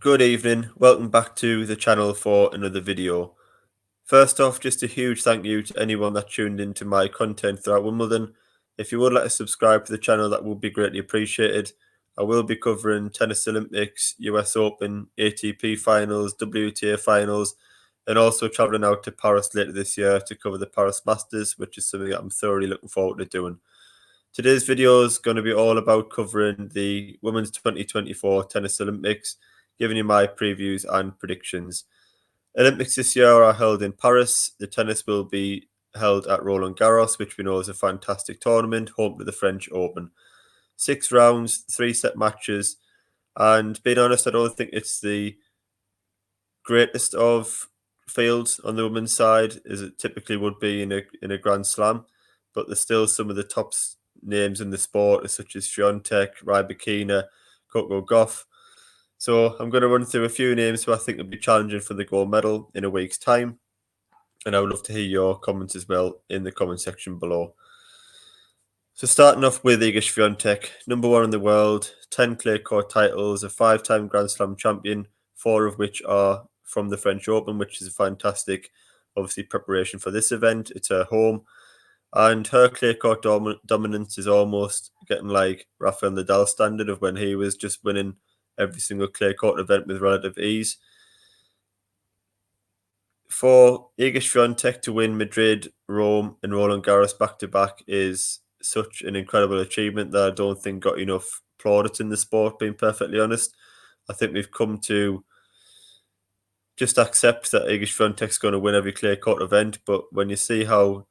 Good evening, welcome back to the channel for another video. First off, just a huge thank you to anyone that tuned into my content throughout Wimbledon. If you would like to subscribe to the channel, that would be greatly appreciated. I will be covering Tennis Olympics, US Open, ATP finals, WTA finals, and also travelling out to Paris later this year to cover the Paris Masters, which is something that I'm thoroughly looking forward to doing. Today's video is going to be all about covering the Women's 2024 Tennis Olympics, giving you my previews and predictions. Olympics this year are held in Paris. The tennis will be held at Roland Garros, which we know is a fantastic tournament, home to the French Open. 6 rounds, 3-set matches, and being honest, I don't think it's the greatest of fields on the women's side, as it typically would be in a Grand Slam, but there's still some of the top names in the sport, such as Swiatek, Rybakina, Coco Gauff. So I'm going to run through a few names who I think will be challenging for the gold medal in a week's time. And I would love to hear your comments as well in the comment section below. So starting off with Iga Swiatek, number 1 in the world, 10 clay court titles, a 5-time Grand Slam champion, 4 of which are from the French Open, which is a fantastic, obviously, preparation for this event. It's her home. And her clay court dominance is almost getting like Rafael Nadal standard of when he was just winning every single clay court event with relative ease. For Iga Swiatek to win Madrid, Rome, and Roland Garros back-to-back is such an incredible achievement that I don't think got enough plaudits in the sport, being perfectly honest. I think we've come to just accept that Iga Swiatek's going to win every clay court event, but when you see how,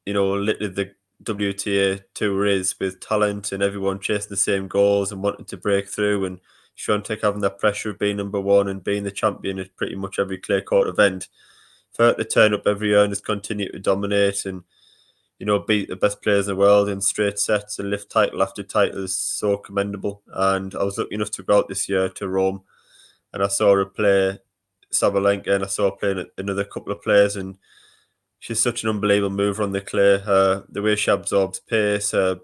little the WTA Tour is with talent and everyone chasing the same goals and wanting to break through, and Swiatek having that pressure of being number 1 and being the champion at pretty much every clay court event, for her to turn up every year and just continue to dominate and, beat the best players in the world in straight sets and lift title after title is so commendable. And I was lucky enough to go out this year to Rome, and I saw her play Sabalenka, and I saw her play another couple of players, and she's such an unbelievable mover on the clay. The way she absorbs pace, her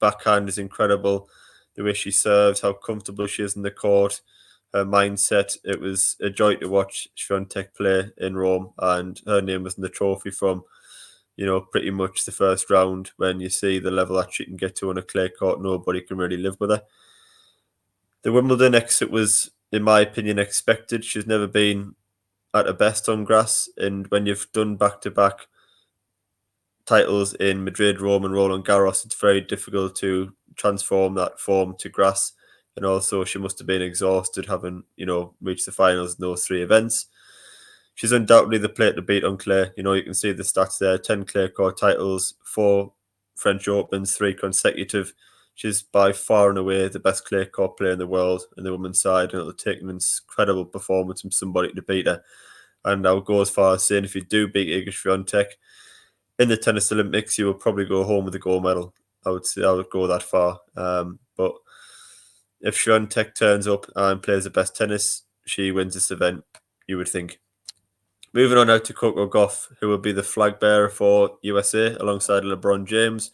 backhand is incredible. The way she serves, how comfortable she is in the court, her mindset. It was a joy to watch Swiatek play in Rome, and her name was in the trophy from, pretty much the first round. When you see the level that she can get to on a clay court, nobody can really live with her. The Wimbledon exit was, in my opinion, expected. She's never been at her best on grass, and when you've done back-to-back titles in Madrid, Rome, and Roland Garros, it's very difficult to transform that form to grass. And also, she must have been exhausted having, reached the finals in those 3 events. She's undoubtedly the player to beat on clay. You can see the stats there: 10 clay court titles, 4 French Opens, 3 consecutive. She's by far and away the best clay court player in the world in the women's side, and it'll take an incredible performance from somebody to beat her. And I'll go as far as saying, if you do beat Iga Swiatek in the Tennis Olympics, you will probably go home with a gold medal. I would say I would go that far. But if Swiatek turns up and plays the best tennis, she wins this event, you would think. Moving on now to Coco Gauff, who will be the flag bearer for USA alongside LeBron James,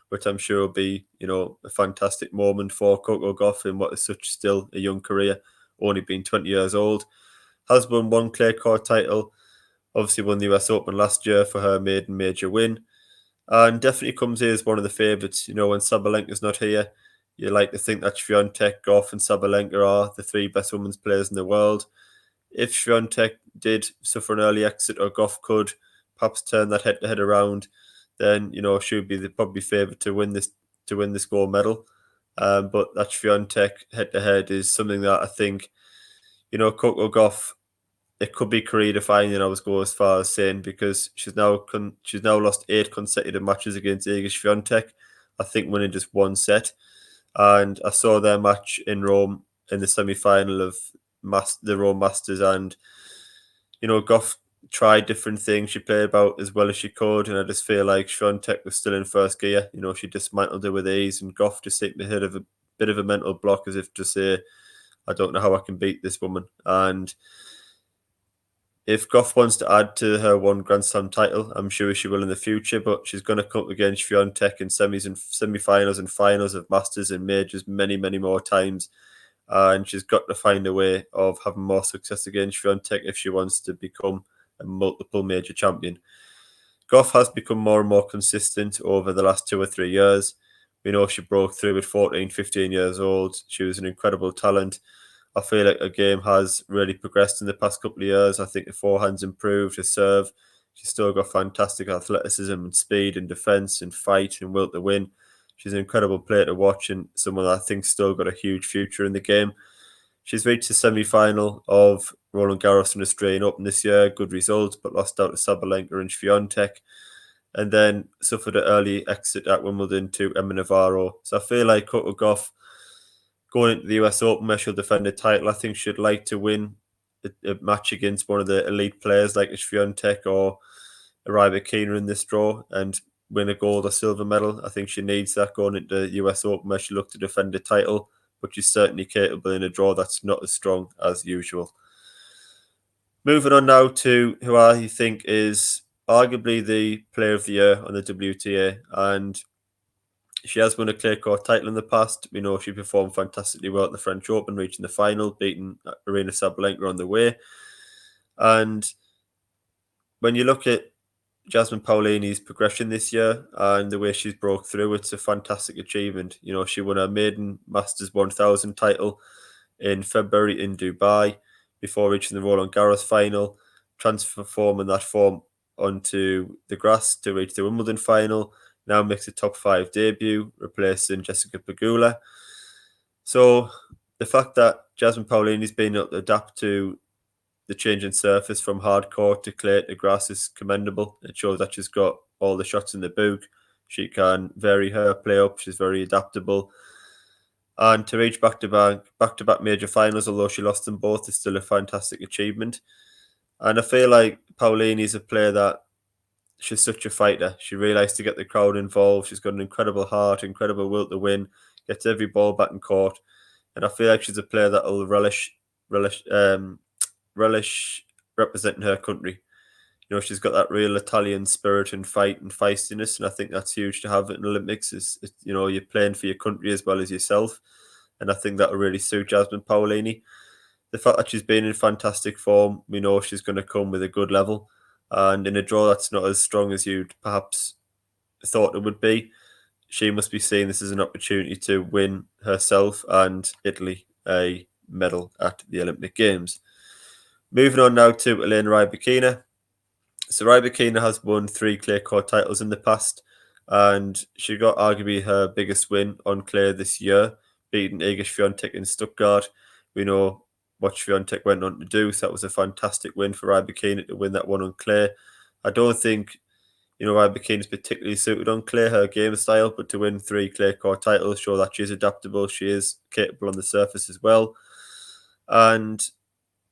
which I'm sure will be, a fantastic moment for Coco Gauff in what is such still a young career, only being 20 years old. Has won 1 clay court title, obviously won the US Open last year for her maiden major win, and definitely comes here as one of the favourites. When Sabalenka's not here, you like to think that Swiatek, Gauff, and Sabalenka are the 3 best women's players in the world. If Swiatek did suffer an early exit, or Gauff could perhaps turn that head-to-head around, then she would be probably favourite to win this gold medal. But that Swiatek head-to-head is something that I think, Coco Gauff, it could be career defining. I was go as far as saying, because she's now lost 8 consecutive matches against Iga Swiatek, I think winning just 1 set. And I saw their match in Rome in the semi-final of the Rome Masters, and Gauff tried different things. She played about as well as she could, and I just feel like Swiatek was still in first gear. She dismantled her with ease, and Gauff just seemed to hit a bit of a mental block, as if to say, I don't know how I can beat this woman. And if Gauff wants to add to her 1 Grand Slam title, I'm sure she will in the future, but she's going to come up against Swiatek in semis and semi-finals and finals of Masters and majors many, many more times. and she's got to find a way of having more success against Swiatek if she wants to become a multiple major champion. Gauff has become more and more consistent over the last 2 or 3 years. We know she broke through at 14, 15 years old. She was an incredible talent. I feel like her game has really progressed in the past couple of years. I think the forehand's improved, her serve. She's still got fantastic athleticism and speed and defence and fight and will to win. She's an incredible player to watch and someone that I think still got a huge future in the game. She's reached the semi-final of Roland Garros and Australian Open this year. Good result, but lost out to Sabalenka and Swiatek, and then suffered an early exit at Wimbledon to Emma Navarro. So I feel like Coco Gauff going into the US Open where she'll defend the title, I think she'd like to win a match against one of the elite players like a Swiatek or a Rybakina in this draw and win a gold or silver medal. I think she needs that going into the US Open where she looked to defend the title, but she's certainly capable in a draw that's not as strong as usual. Moving on now to who I think is arguably the player of the year on the WTA, and she has won a clay court title in the past. We know she performed fantastically well at the French Open, reaching the final, beating Aryna Sabalenka on the way. And when you look at Jasmine Paolini's progression this year and the way she's broke through, it's a fantastic achievement. You know, she won her maiden Masters 1000 title in February in Dubai before reaching the Roland Garros final, transforming that form onto the grass to reach the Wimbledon final. Now makes a top 5 debut, replacing Jessica Pegula. So the fact that Jasmine Paolini's been able to adapt to the change in surface from hard court to clay to grass is commendable. It shows that she's got all the shots in the book. She can vary her play up. She's very adaptable. And to reach back-to-back major finals, although she lost them both, is still a fantastic achievement. And I feel like Paolini is a player that she's such a fighter. She really likes to get the crowd involved. She's got an incredible heart, incredible will to win, gets every ball back in court. And I feel like she's a player that will relish representing her country. You know, she's got that real Italian spirit and fight and feistiness, and I think that's huge to have in Olympics. You know, you're playing for your country as well as yourself, and I think that will really suit Jasmine Paolini. The fact that she's been in fantastic form, we know she's going to come with a good level, and in a draw that's not as strong as you'd perhaps thought it would be, she must be seeing this as an opportunity to win herself and Italy a medal at the Olympic Games. Moving on now to Elena Rybakina. So Rybakina has won 3 clay court titles in the past, and she got arguably her biggest win on clay this year, beating Iga Swiatek in Stuttgart. We know what Swiatek went on to do, so that was a fantastic win for Rybakina to win that one on clay. I don't think, you know, Rybakina is particularly suited on clay, her game style, but to win 3 clay court titles show that she is adaptable, she is capable on the surface as well. And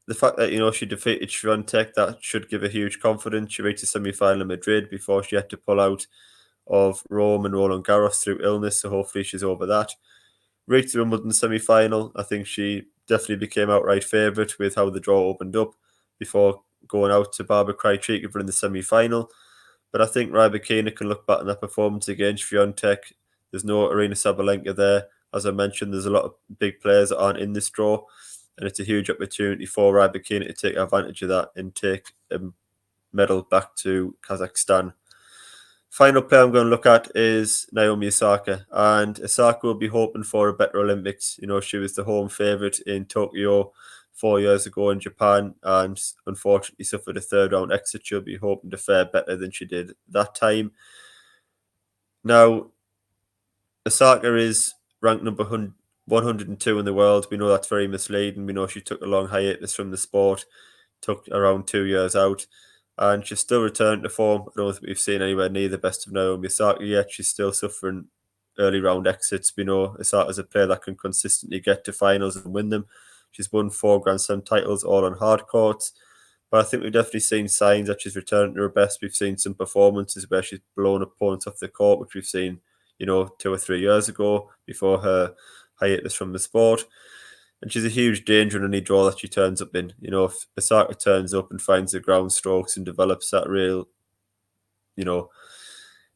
the fact that, you know, she defeated Swiatek, that should give her huge confidence. She reached the semi-final in Madrid before she had to pull out of Rome and Roland Garros through illness, so hopefully she's over that. Reached the Wimbledon semi-final. I think she definitely became outright favourite with how the draw opened up before going out to Barbara Krejcikova in the semi-final. But I think Rybakina can look back on that performance against Swiatek. There's no Aryna Sabalenka there. As I mentioned, there's a lot of big players that aren't in this draw, and it's a huge opportunity for Rybakina to take advantage of that and take a medal back to Kazakhstan. Final player I'm going to look at is Naomi Osaka, and Osaka will be hoping for a better Olympics. You know, she was the home favourite in Tokyo 4 years ago in Japan, and unfortunately suffered a 3rd round exit. She'll be hoping to fare better than she did that time. Now, Osaka is ranked number 102 in the world. We know that's very misleading. We know she took a long hiatus from the sport, took around 2 years out, and she's still returned to form. I don't think we've seen anywhere near the best of Naomi Osaka yet. She's still suffering early round exits. We know Osaka is a player that can consistently get to finals and win them. She's won 4 Grand Slam titles, all on hard courts. But I think we've definitely seen signs that she's returning to her best. We've seen some performances where she's blown opponents off the court, which we've seen, you know, 2 or 3 years ago before her hiatus from the sport. And she's a huge danger in any draw that she turns up in. You know, if Osaka turns up and finds the ground strokes and develops that real, you know,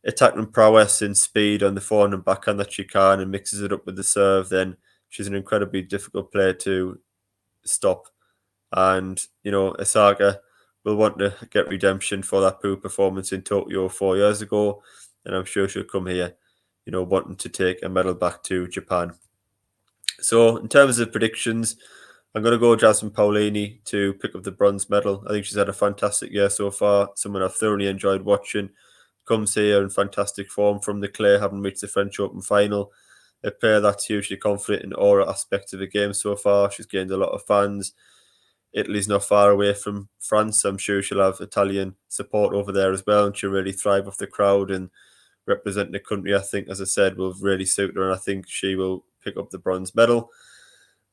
attacking prowess and speed on the forehand and backhand that she can and mixes it up with the serve, then she's an incredibly difficult player to stop. And, Osaka will want to get redemption for that poor performance in Tokyo 4 years ago. And I'm sure she'll come here, wanting to take a medal back to Japan. So, in terms of predictions, I'm going to go Jasmine Paolini to pick up the bronze medal. I think she's had a fantastic year so far, someone I've thoroughly enjoyed watching. Comes here in fantastic form from the clay, having reached the French Open final. A player that's hugely confident in all aspects of the game so far. She's gained a lot of fans. Italy's not far away from France. I'm sure she'll have Italian support over there as well, and she'll really thrive off the crowd and representing the country. I think, as I said, will really suit her, and I think she will pick up the bronze medal.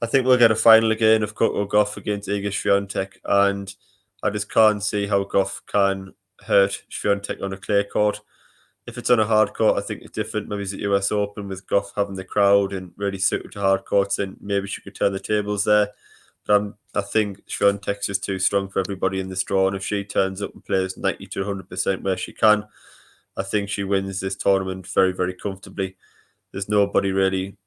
I think we'll get a final again of Coco Gauff against Iga Swiatek, and I just can't see how Gauff can hurt Swiatek on a clay court. If it's on a hard court, I think it's different. Maybe it's the US Open with Gauff having the crowd and really suited to hard courts, then maybe she could turn the tables there. But I think Swiatek's just too strong for everybody in this draw, and if she turns up and plays 90 to 100% where she can, I think she wins this tournament very, very comfortably. There's nobody really,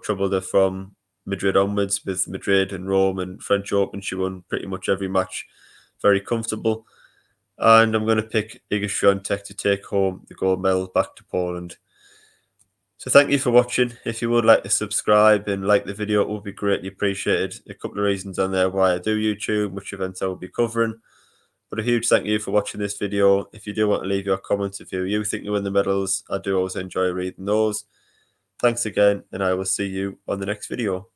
troubled her from Madrid onwards. With Madrid and Rome and French Open, she won pretty much every match very comfortable. And I'm going to pick Iga Swiatek to take home the gold medal back to Poland. So thank you for watching. If you would like to subscribe and like the video, it would be greatly appreciated. A couple of reasons on there why I do YouTube, which events I will be covering. But a huge thank you for watching this video. If you do want to leave your comments of who you think will win the medals, I do always enjoy reading those. Thanks again, and I will see you on the next video.